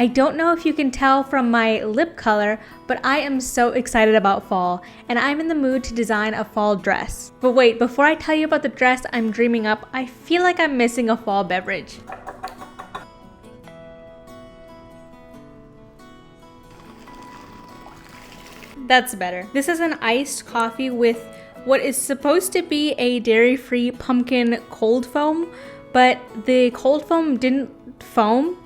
I don't know if you can tell from my lip color, but I am so excited about fall, and I'm in the mood to design a fall dress. But wait, before I tell you about the dress I'm dreaming up, I feel like I'm missing a fall beverage. That's better. This is an iced coffee with what is supposed to be a dairy-free pumpkin cold foam, but the cold foam didn't foam,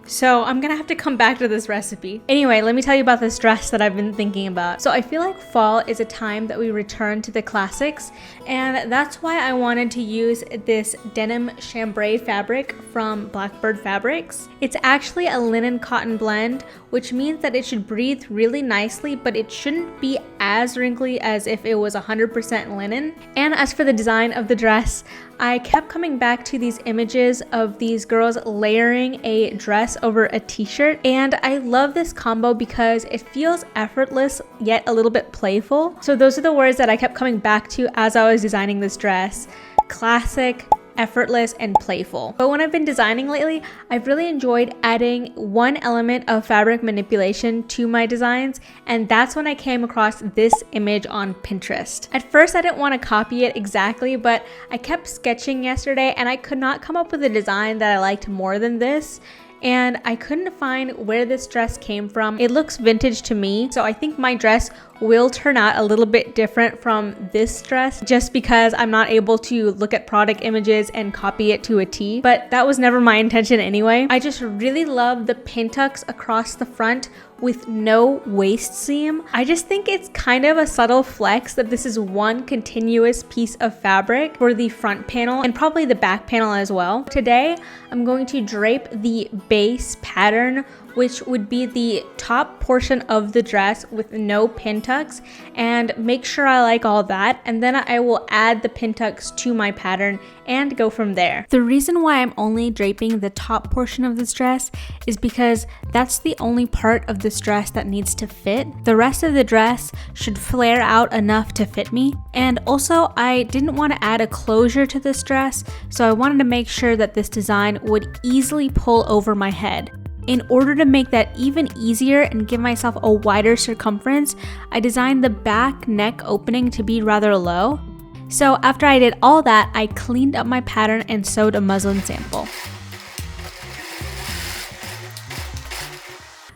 so I'm gonna have to come back to this recipe. Anyway, let me tell you about this dress that I've been thinking about. So I feel like fall is a time that we return to the classics, and that's why I wanted to use this denim chambray fabric from Blackbird Fabrics. It's actually a linen cotton blend, which means that it should breathe really nicely, but it shouldn't be as wrinkly as if it was 100% linen. And as for the design of the dress, I kept coming back to these images of these girls layering a dress over a t-shirt, and I love this combo because it feels effortless yet a little bit playful. So those are the words that I kept coming back to as I was designing this dress: classic, effortless, and playful. But when I've been designing lately, I've really enjoyed adding one element of fabric manipulation to my designs, and that's when I came across this image on Pinterest. At first I didn't want to copy it exactly, but I kept sketching yesterday and I could not come up with a design that I liked more than this. And I couldn't find where this dress came from. It looks vintage to me, so I think my dress will turn out a little bit different from this dress just because I'm not able to look at product images and copy it to a T, but that was never my intention anyway. I just really love the Pintucks across the front with no waist seam. I just think it's kind of a subtle flex that this is one continuous piece of fabric for the front panel and probably the back panel as well. Today, I'm going to drape the base pattern, which would be the top portion of the dress with no pintucks, and make sure I like all that, and then I will add the pintucks to my pattern and go from there. The reason why I'm only draping the top portion of this dress is because that's the only part of this dress that needs to fit. The rest of the dress should flare out enough to fit me, and also I didn't want to add a closure to this dress, so I wanted to make sure that this design would easily pull over my head. In order to make that even easier and give myself a wider circumference, I designed the back neck opening to be rather low. So after I did all that, I cleaned up my pattern and sewed a muslin sample.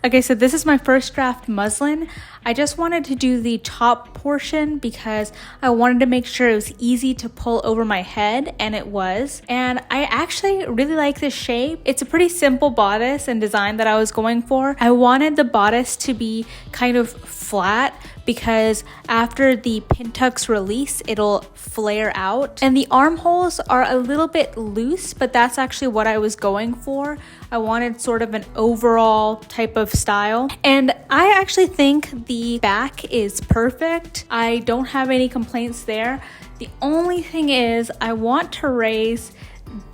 Okay, so this is my first draft muslin. I just wanted to do the top portion because I wanted to make sure it was easy to pull over my head, and it was. And I actually really like this shape. It's a pretty simple bodice and design that I was going for. I wanted the bodice to be kind of flat because after the Pintucks release, it'll flare out. And the armholes are a little bit loose, but that's actually what I was going for. I wanted sort of an overall type of style. And I actually think the back is perfect. I don't have any complaints there. The only thing is I want to raise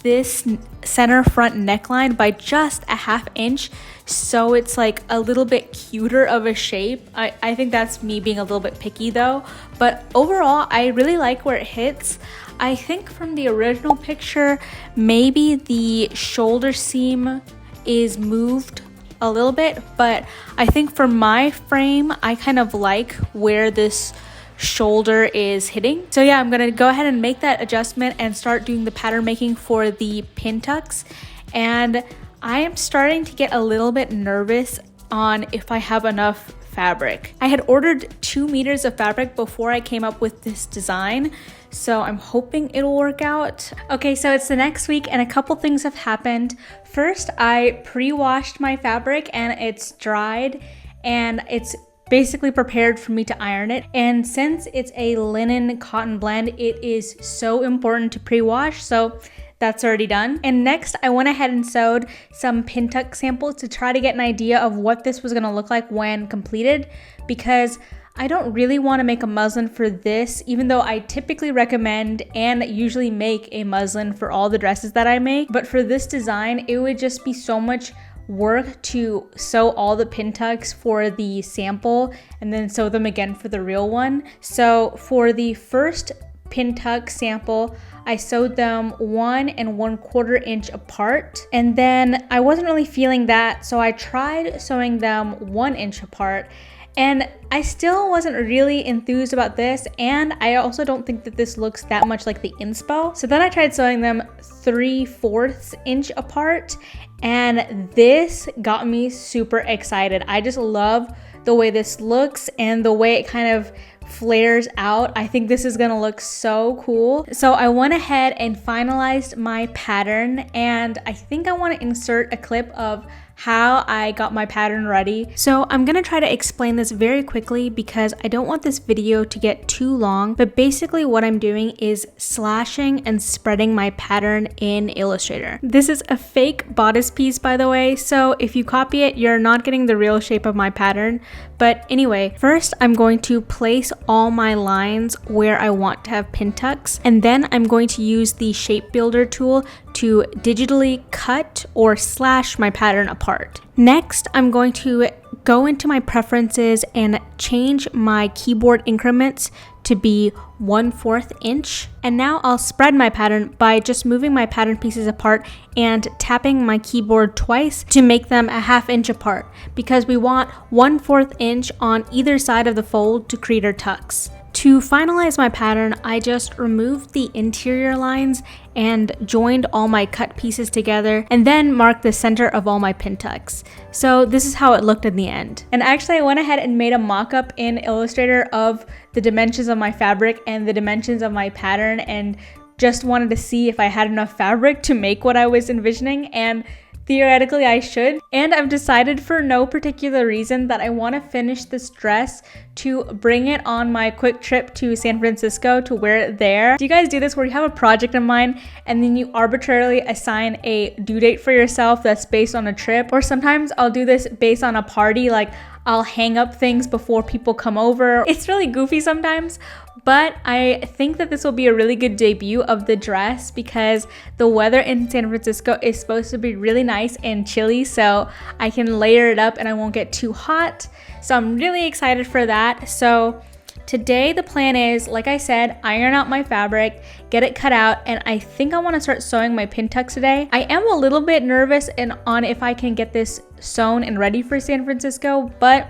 this center front neckline by just a ½ inch so it's like a little bit cuter of a shape. I think that's me being a little bit picky though, but overall I really like where it hits. I think from the original picture maybe the shoulder seam is moved a little bit, but I think for my frame I kind of like where this shoulder is hitting. So yeah, I'm gonna go ahead and make that adjustment and start doing the pattern making for the Pintucks. And I am starting to get a little bit nervous on if I have enough fabric. I had ordered 2 meters of fabric before I came up with this design, so I'm hoping it'll work out. Okay, so it's the next week and a couple things have happened. First, I pre-washed my fabric and it's dried and it's basically prepared for me to iron it. And since it's a linen cotton blend, it is so important to pre-wash, so that's already done. And next, I went ahead and sewed some Pintuck samples to try to get an idea of what this was gonna look like when completed, because I don't really want to make a muslin for this, even though I typically recommend and usually make a muslin for all the dresses that I make. But for this design, it would just be so much work to sew all the Pintucks for the sample and then sew them again for the real one. So for the first Pintuck sample. I sewed them 1 1/4 inch apart, and then I wasn't really feeling that, so I tried sewing them 1 inch apart, and I still wasn't really enthused about this, and I also don't think that this looks that much like the inspo. So then I tried sewing them 3/4 inch apart, and this got me super excited. I just love the way this looks and the way it kind of flares out. I think this is gonna look so cool. So I went ahead and finalized my pattern, and I think I want to insert a clip of how I got my pattern ready. So I'm gonna try to explain this very quickly because I don't want this video to get too long, but basically what I'm doing is slashing and spreading my pattern in Illustrator. This is a fake bodice piece, by the way, so if you copy it, you're not getting the real shape of my pattern. But anyway, first I'm going to place all my lines where I want to have pin tucks, and then I'm going to use the shape builder tool to digitally cut or slash my pattern apart. Next, I'm going to go into my preferences and change my keyboard increments to be 1/4 inch. And now I'll spread my pattern by just moving my pattern pieces apart and tapping my keyboard twice to make them a 1/2 inch apart, because we want 1/4 inch on either side of the fold to create our tucks. To finalize my pattern, I just removed the interior lines and joined all my cut pieces together, and then marked the center of all my pin tucks. So this is how it looked in the end. And actually I went ahead and made a mock-up in Illustrator of the dimensions of my fabric and the dimensions of my pattern, and just wanted to see if I had enough fabric to make what I was envisioning, and theoretically I should. And I've decided for no particular reason that I want to finish this dress to bring it on my quick trip to San Francisco to wear it there. Do you guys do this where you have a project in mind and then you arbitrarily assign a due date for yourself that's based on a trip? Or sometimes I'll do this based on a party, like I'll hang up things before people come over. It's really goofy sometimes, but I think that this will be a really good debut of the dress because the weather in San Francisco is supposed to be really nice and chilly, so I can layer it up and I won't get too hot. So I'm really excited for that. So today the plan is, like I said, iron out my fabric, get it cut out, and I think I want to start sewing my pin tucks today. I am a little bit nervous on if I can get this sewn and ready for San Francisco, but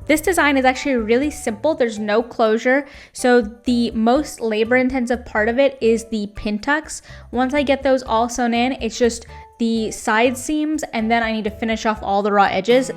this design is actually really simple. There's no closure, so the most labor intensive part of it is the pin tucks. Once I get those all sewn in, it's just the side seams, and then I need to finish off all the raw edges.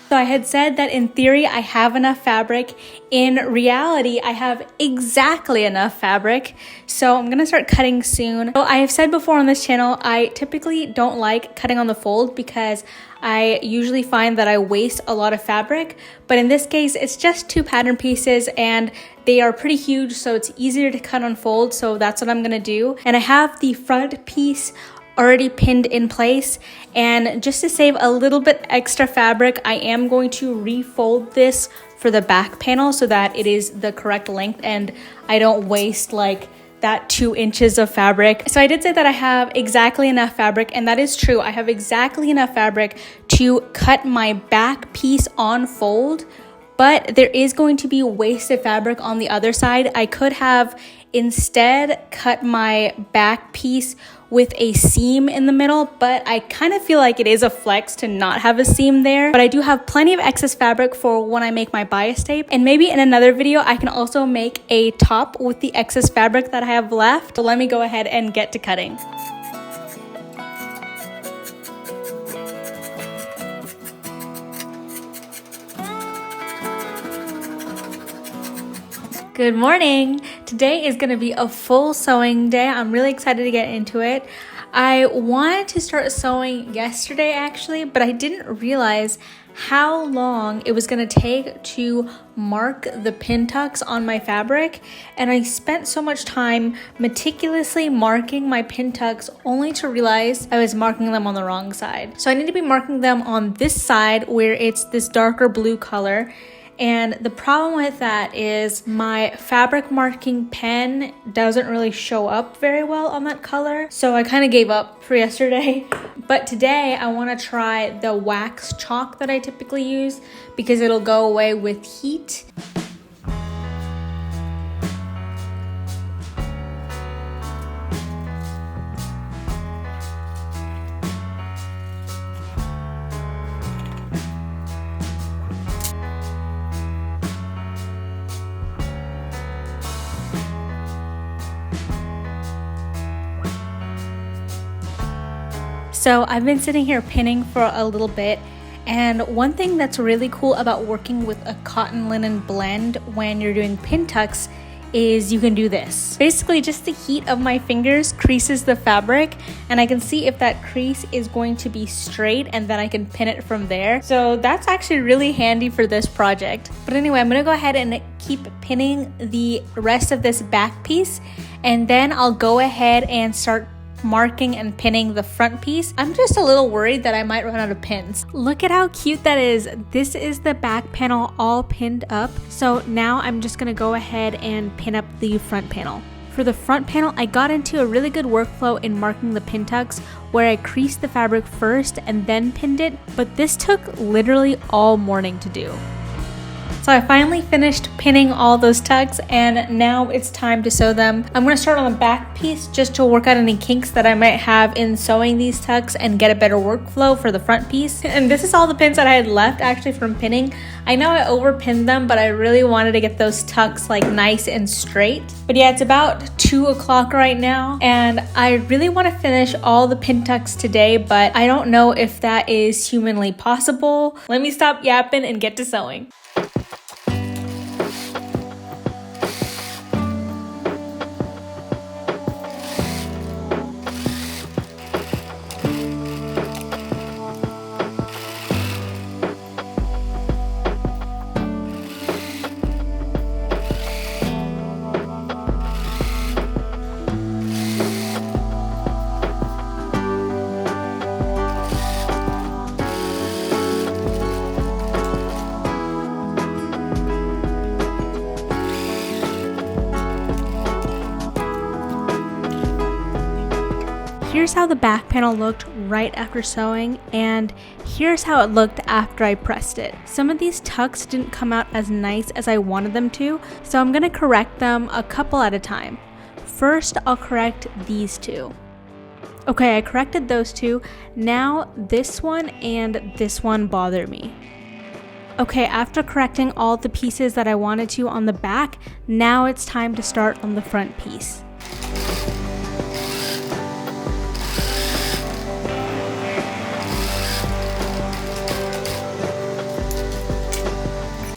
So I had said that in theory I have enough fabric. In reality, I have exactly enough fabric. So I'm gonna start cutting soon. So I have said before on this channel, I typically don't like cutting on the fold because I usually find that I waste a lot of fabric. But in this case, it's just 2 pattern pieces and they are pretty huge, so it's easier to cut on fold. So that's what I'm gonna do. And I have the front piece already pinned in place, and just to save a little bit extra fabric, I am going to refold this for the back panel so that it is the correct length and I don't waste like that 2 inches of fabric. So I did say that I have exactly enough fabric, and that is true. I have exactly enough fabric to cut my back piece on fold, but there is going to be wasted fabric on the other side. I could have instead cut my back piece with a seam in the middle, but I kind of feel like it is a flex to not have a seam there. But I do have plenty of excess fabric for when I make my bias tape, and maybe in another video I can also make a top with the excess fabric that I have left. So let me go ahead and get to cutting. Good morning! Today is going to be a full sewing day. I'm really excited to get into it. I wanted to start sewing yesterday actually, but I didn't realize how long it was going to take to mark the pintucks on my fabric, and I spent so much time meticulously marking my pintucks only to realize I was marking them on the wrong side. So I need to be marking them on this side where it's this darker blue color. And the problem with that is my fabric marking pen doesn't really show up very well on that color. So I kind of gave up for yesterday. But today I want to try the wax chalk that I typically use because it'll go away with heat. So I've been sitting here pinning for a little bit, and one thing that's really cool about working with a cotton linen blend when you're doing pin tucks is you can do this. Basically just the heat of my fingers creases the fabric, and I can see if that crease is going to be straight, and then I can pin it from there. So that's actually really handy for this project. But anyway, I'm gonna go ahead and keep pinning the rest of this back piece, and then I'll go ahead and start marking and pinning the front piece. I'm just a little worried that I might run out of pins. Look at how cute that is. This is the back panel all pinned up. So now I'm just gonna go ahead and pin up the front panel. For the front panel, I got into a really good workflow in marking the pin tucks where I creased the fabric first and then pinned it, but this took literally all morning to do. So I finally finished pinning all those tucks, and now it's time to sew them. I'm going to start on the back piece just to work out any kinks that I might have in sewing these tucks and get a better workflow for the front piece. And this is all the pins that I had left actually from pinning. I know I overpinned them, but I really wanted to get those tucks like nice and straight. But yeah, it's about 2 o'clock right now, and I really want to finish all the pin tucks today, but I don't know if that is humanly possible. Let me stop yapping and get to sewing. Here's how the back panel looked right after sewing, and here's how it looked after I pressed it. Some of these tucks didn't come out as nice as I wanted them to, so I'm gonna correct them a couple at a time. First, I'll correct these two. Okay, I corrected those two. Now this one and this one bother me. Okay, after correcting all the pieces that I wanted to on the back, now it's time to start on the front piece.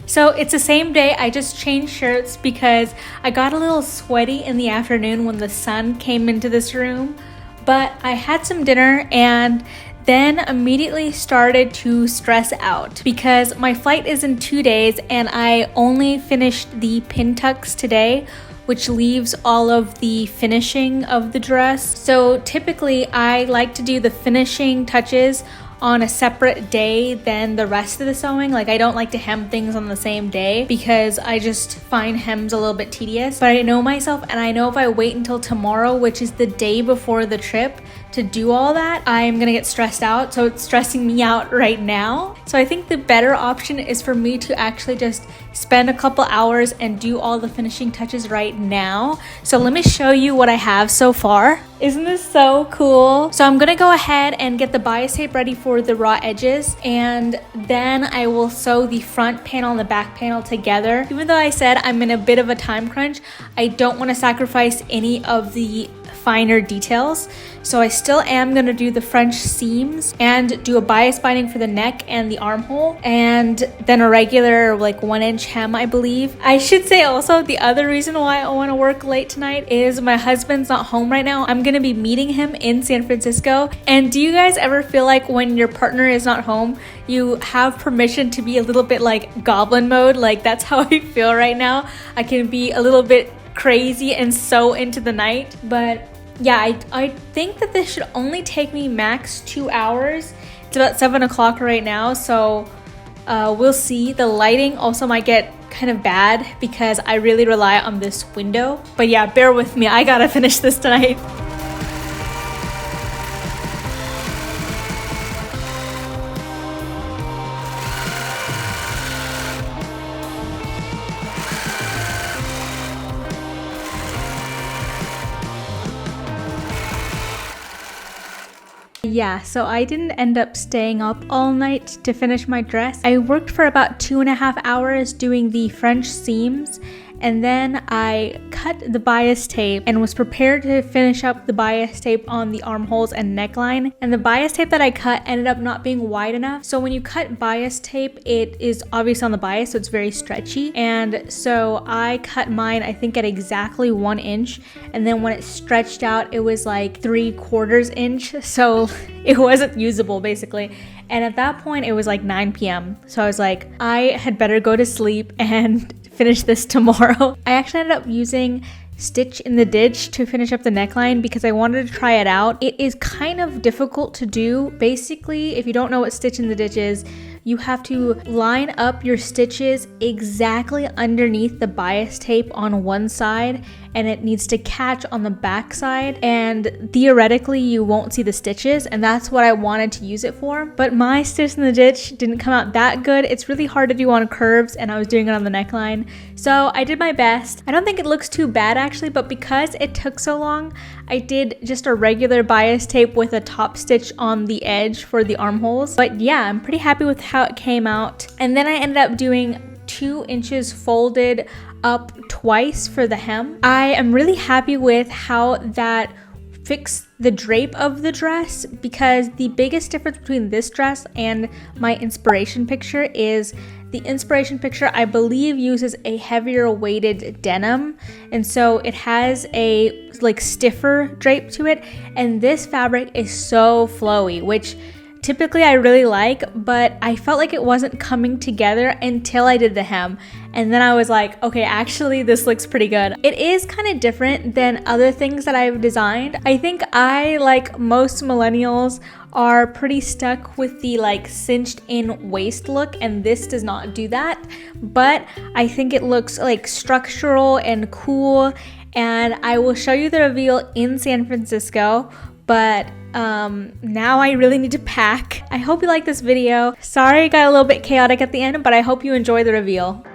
So it's the same day, I just changed shirts because I got a little sweaty in the afternoon when the sun came into this room, but I had some dinner and then immediately started to stress out because my flight is in 2 days and I only finished the pin tucks today, which leaves all of the finishing of the dress. So typically I like to do the finishing touches on a separate day than the rest of the sewing. Like I don't like to hem things on the same day because I just find hems a little bit tedious. But I know myself, and I know if I wait until tomorrow, which is the day before the trip, to do all that, I'm gonna get stressed out. So it's stressing me out right now. So I think the better option is for me to actually just spend a couple hours and do all the finishing touches right now. So let me show you what I have so far. Isn't this so cool? So I'm gonna go ahead and get the bias tape ready for the raw edges, and then I will sew the front panel and the back panel together. Even though I said I'm in a bit of a time crunch, I don't want to sacrifice any of the finer details. So I still am gonna do the French seams and do a bias binding for the neck and the armhole, and then a regular like 1-inch hem, I believe. I should say also the other reason why I want to work late tonight is my husband's not home right now. I'm gonna be meeting him in San Francisco. And do you guys ever feel like when your partner is not home, you have permission to be a little bit like goblin mode? Like that's how I feel right now. I can be a little bit crazy and so into the night. But yeah, I think that this should only take me max 2 hours. It's about 7 o'clock right now, so we'll see. The lighting also might get kind of bad because I really rely on this window. But yeah, bear with me. I gotta finish this tonight. Yeah, so I didn't end up staying up all night to finish my dress. I worked for about 2.5 hours doing the French seams, and then I cut the bias tape and was prepared to finish up the bias tape on the armholes and neckline. And the bias tape that I cut ended up not being wide enough. So when you cut bias tape, it is obvious on the bias, so it's very stretchy. And so I cut mine, I think at exactly 1 inch. And then when it stretched out, it was like 3/4 inch. So it wasn't usable basically. And at that point, it was like 9 p.m. So I was like, I had better go to sleep and finish this tomorrow. I actually ended up using Stitch in the Ditch to finish up the neckline because I wanted to try it out. It is kind of difficult to do. Basically, if you don't know what Stitch in the Ditch is, you have to line up your stitches exactly underneath the bias tape on one side, and it needs to catch on the back side, and theoretically you won't see the stitches, and that's what I wanted to use it for. But my Stitch in the Ditch didn't come out that good. It's really hard to do on curves, and I was doing it on the neckline, so I did my best. I don't think it looks too bad actually, but because it took so long, I did just a regular bias tape with a top stitch on the edge for the armholes. But yeah, I'm pretty happy with how it came out. And then I ended up doing 2 inches folded up twice for the hem. I am really happy with how that fixed the drape of the dress, because the biggest difference between this dress and my inspiration picture is the inspiration picture, I believe, uses a heavier weighted denim, and so it has a like stiffer drape to it, and this fabric is so flowy, which typically I really like, but I felt like it wasn't coming together until I did the hem. And then I was like, okay, actually this looks pretty good. It is kind of different than other things that I've designed. I think I, like most millennials, are pretty stuck with the like cinched in waist look, and this does not do that. But I think it looks like structural and cool, and I will show you the reveal in San Francisco. But now I really need to pack. I hope you like this video. Sorry it got a little bit chaotic at the end, but I hope you enjoy the reveal.